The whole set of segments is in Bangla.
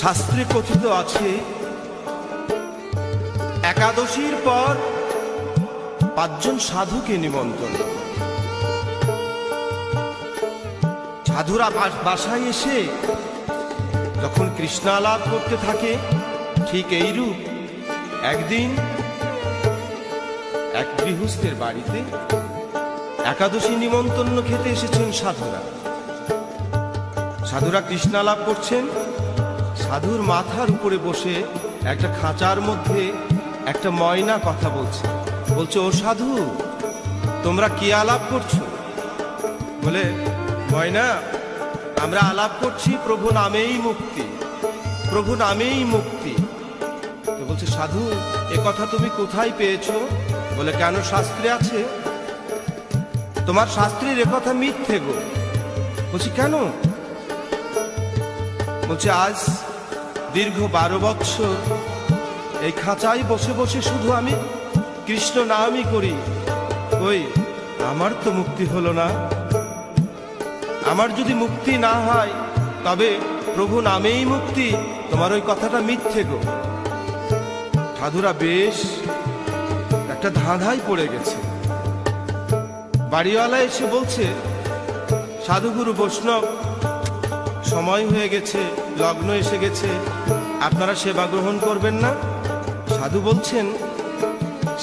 শাস্ত্রে কথিত আছে, একাদশীর পর 5 জন সাধুকে নিমন্ত্রণ। সাধুরা বাসায় এসে যখন কৃষ্ণালাপ করতে থাকে, ঠিক এইরূপ একদিন এক গৃহস্থের বাড়িতে একাদশী নিমন্ত্রণ খেতে এসেছেন সাধুরা। সাধুরা কৃষ্ণালাপ করছেন। সাধুর মাথার উপরে বসে একটা খাঁচার মধ্যে একটা ময়না কথা বলছে। বলছে, ও সাধু, তোমরা কি আলাপ করছো? বলে, ময়না, আমরা আলাপ করছি প্রভু নামেই মুক্তি, প্রভু নামেই মুক্তি। তো বলছে, সাধু, এ কথা তুমি কোথায় পেয়েছো? বলে, কেন, শাস্ত্রে আছে। তোমার শাস্ত্রের এ কথা মিথ্যে গো। বলছি, কেন? বলছে, আজ দীর্ঘ 12 বৎসর এই খাঁচায় বসে বসে শুধু আমি কৃষ্ণ নামই করি, ওই আমার তো মুক্তি হলো না। আমার যদি মুক্তি না হয় তবে প্রভু নামেই মুক্তি, তোমার ওই কথাটা মিথ্যে গো। সাধুরা বেশ একটা ধাঁধায় পড়ে গেছে। বাড়িওয়ালা এসে বলছে, সাধুগুরু বৈষ্ণব, সময় হয়ে গেছে, লগ্ন এসে গেছে, আপনারা সেবা গ্রহণ করবেন না? সাধু বলছেন,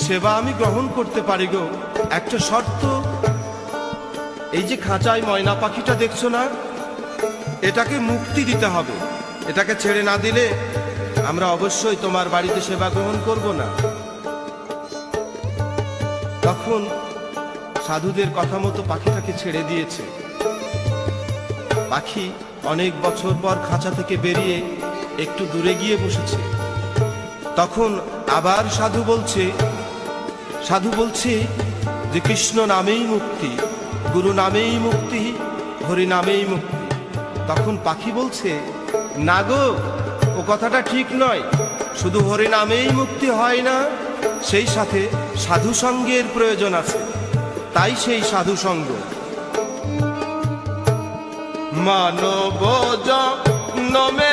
সেবা আমি গ্রহণ করতে পারি গো, একটা শর্ত। এই যে খাঁচায় ময়না পাখিটা দেখছো না, এটাকে মুক্তি দিতে হবে। এটাকে ছেড়ে না দিলে আমরা অবশ্যই তোমার বাড়িতে সেবা গ্রহণ করব না। তখন সাধুদের কথা মতো পাখিটাকে ছেড়ে দিয়েছে। পাখি অনেক বছর পর খাঁচা থেকে বেরিয়ে একটু দূরে গিয়ে বসেছে। তখন আবার সাধু বলছে যে কৃষ্ণ নামেই মুক্তি, গুরু নামেই মুক্তি, হরি নামেই মুক্তি। তখন পাখি বলছে, না গো, ও কথাটা ঠিক নয়। শুধু হরি নামেই মুক্তি হয় না, সেই সাথে সাধু সঙ্গের প্রয়োজন আছে। তাই সেই সাধু সঙ্গ। মানব জন্মে